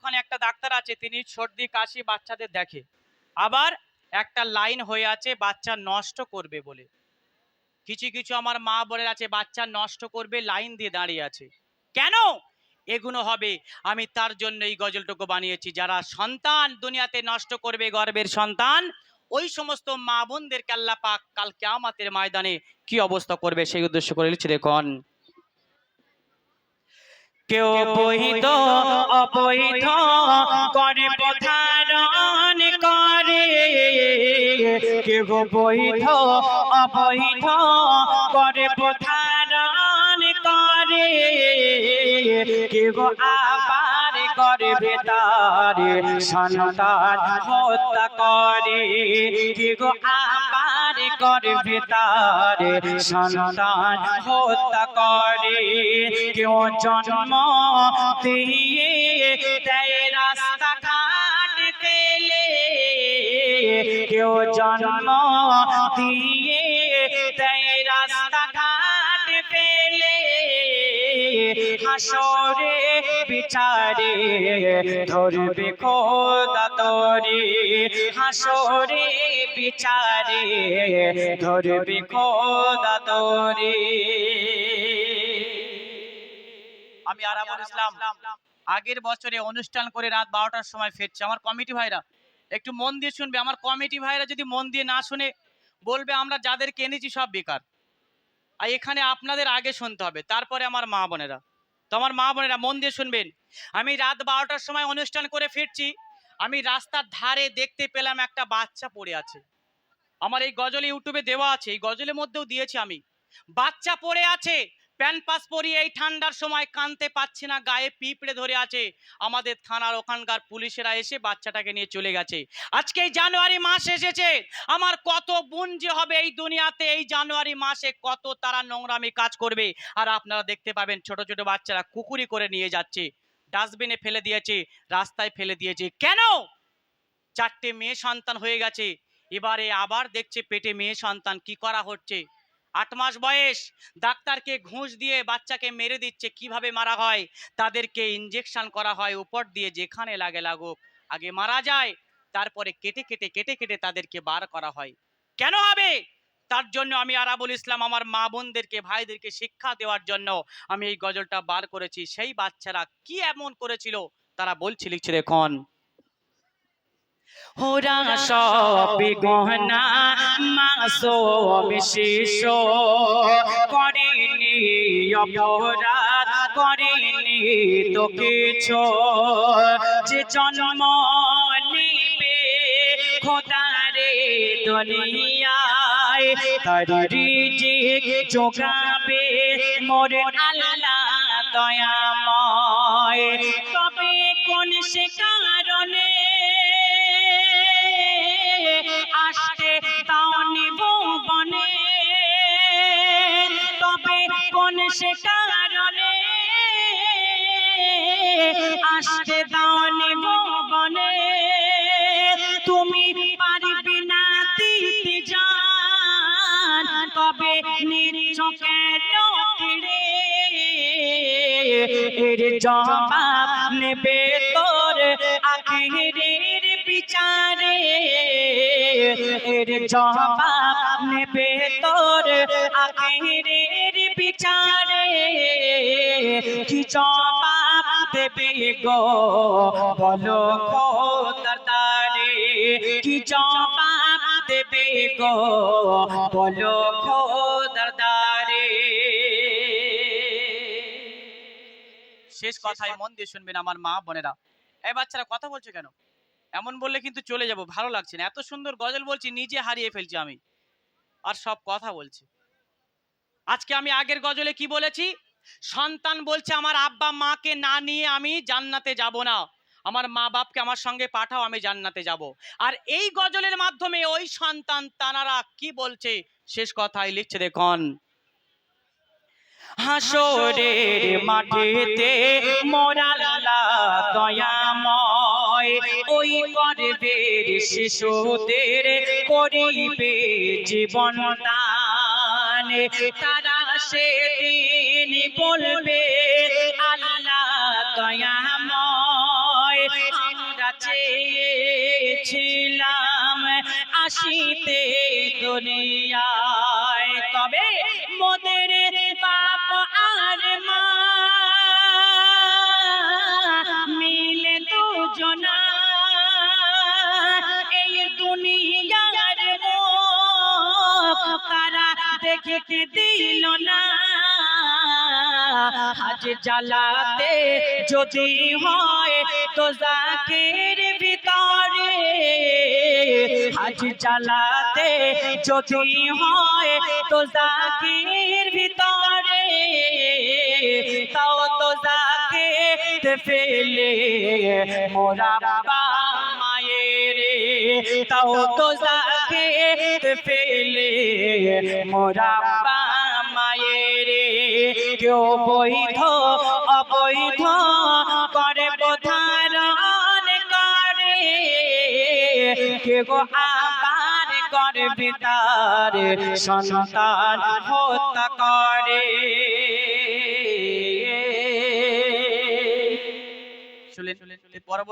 ওখানে একটা ডাক্তার আছে, তিনি সর্দি কাশি বাচ্চাদের দেখে। আবার একটা লাইন হয়ে আছে বাচ্চা নষ্ট করবে বলে। কিছু কিছু আমার মা বোনের আছে বাচ্চা নষ্ট করবে লাইন দিয়ে দাঁড়িয়ে আছে। কেন এগুলো হবে? আমি তার জন্য এই গজলটুকু বানিয়েছি। যারা সন্তান দুনিয়াতে নষ্ট করবে, গর্বের সন্তান, ওই সমস্ত মা বোনদেরকে আল্লাহ পাক কাল কিয়ামতের ময়দানে কি অবস্থা করবে সেই উদ্দেশ্য করে লিখছি, দেখুন। কেউ বৈধ অবৈধ করে প্রতারণ করে, কেউ বৈধ অবৈধ করে প্রতারণ করে, কেউ আবার করে বেতারে সন্তান হত্যা করে, কেউ আবার করে বেতারে সন্তান হত্যা করে, কেউ জন্ম দিয়ে দেয় রাস্তাঘাট ফেলে, কেউ জন্ম দিয়ে দেয় রাস্তাঘাট ফেলে, হাসরে বিচারে ধরবে খোদা তোরে, হাসরে বিচারে ধরবে খোদা তোরে। আমি আরাবুল ইসলাম আগের বছরে অনুষ্ঠান করে রাত 12টার সময় ফিরছি। আমার কমিটি ভাইরা একটু মন দিয়ে শুনবে। আমার কমিটি ভাইরা যদি মন দিয়ে না শুনে বলবে আমরা যাদেরকে এনেছি সব বেকার। আর এখানে আপনাদের আগে শুনতে হবে, তারপরে আমার মা বোনেরা। তো আমার মা বোনেরা মন দিয়ে শুনবেন। আমি রাত 12টার সময় অনুষ্ঠান করে ফিরছি, আমি রাস্তার ধারে দেখতে পেলাম একটা বাচ্চা পড়ে আছে। আমার এই গজল ইউটিউবে দেওয়া আছে, এই গজলের মধ্যেও দিয়েছি আমি। বাচ্চা পড়ে আছে, প্যান্ট পাস পরিয়ে, এই ঠান্ডার সময় কানতে পাচ্ছি না, গায়ে পিঁপড়ে ধরে আছে। আমাদের থানার ওখানকার পুলিশেরা এসে বাচ্চাটাকে নিয়ে চলে গেছে। আজকে এই জানুয়ারি মাস এসেছে, আমার কত বোন যে হবে এই দুনিয়াতে, এই জানুয়ারি মাসে কত তারা নোংরামি কাজ করবে। আর আপনারা দেখতে পাবেন ছোট ছোট বাচ্চারা কুকুরি করে নিয়ে যাচ্ছে, ডাস্টবিনে ফেলে দিয়েছে, রাস্তায় ফেলে দিয়েছে। কেন? 4টে মেয়ে সন্তান হয়ে গেছে, এবারে আবার দেখছে পেটে মেয়ে সন্তান। কি করা হচ্ছে? 8 মাস বয়স, ডাক্তারকে ঘুষ দিয়ে বাচ্চাকে মেরে দিচ্ছে। কিভাবে মারা হয়? তাদেরকে ইঞ্জেকশন করা হয় উপর দিয়ে, যেখানে লাগে লাগুক। আগে মারা যায়, তারপরে কেটে কেটে কেটে কেটে তাদেরকে বার করা হয়। কেন হবে? তার জন্য আমি আরাবুল ইসলাম আমার মা বোনদেরকে, ভাইদেরকে শিক্ষা দেওয়ার জন্য আমি এই গজলটা বার করেছি। সেই বাচ্চারা কি এমন করেছিল তারা বলছে, লিখছে, দেখুন। ওরা সব গহনা মাসুম শিশু, করেনি অপরাধ, করেনি তো কিছু। যে জন্ম নিবে খোদারে দুনিয়ায়, তার রিজিক জোগাবে মোর আল্লাহ দয়াময়। তবে কোন সে কারণে আসতে দাওনি ভুবনে, তবে কোন সে কারণে আসতে দাওনি ভুবনে, তুমি পারবি না দিতে জান, তবে নিচ্ছ কেন কেড়ে? এর জবাব নেবে তোর আখিরের বিচারে, এর জবাব নেবে তোর আখিরের বিচারে। কি জবাব দেবে গো বলো খোদার দ্বারে, কি জবাব দেবে গো বলো খোদার দ্বারে। শেষ কথায় মন দিয়ে শুনবেন আমার মা বোনেরা। এই বাচ্চারা কথা বলছে কেন? এমন বললে কিন্তু চলে যাব, ভালো লাগছে না। এত সুন্দর গজল বলছি, নিজে হারিয়ে ফেলছি আমি, আর সব কথা বলছি। আজকে আমি আগের গজলে কি বলেছি? সন্তান বলছে আমার আব্বা মাকে না নিয়ে আমি জান্নাতে যাব না, আমার মা বাপকে আমার সঙ্গে পাঠাও, আমি জান্নাতে যাব। আর এই গজলের মাধ্যমে ওই সন্তান তানারা কি বলছে, শেষ কথায় লিখছে, দেখুন। হাসরের মাঠেতে মোর আল্লাহ দয়াময়, ওই গর্ভের শিশুদের করিবে জীবন দান। তারা সেদিন বলবে আল্লাহ দয়াময়, আমরা চেয়েছিলাম আসিতে দুনিয়ায়, তবে মোদের বাপ আর মা মিলে দুজনা এই দুনিয়ার মুখ তারা দেখতে দিল না। আজ জ্বালাতে যদি হয় তো জাকের ভিতরে, আজ জ্বালাতে যদি হয় তো জাকের ভিতরে, তাও তো জাকে ফেলে মোরা বাবা মায়ের, তাও তো জাকে ফেলে মোরা বাবা মায়ের। কেউ বৈধ অবৈধ করে ধারণ করে, কেউ আবার করে বেতার সন্তান হত্যা করে। শুনলেন?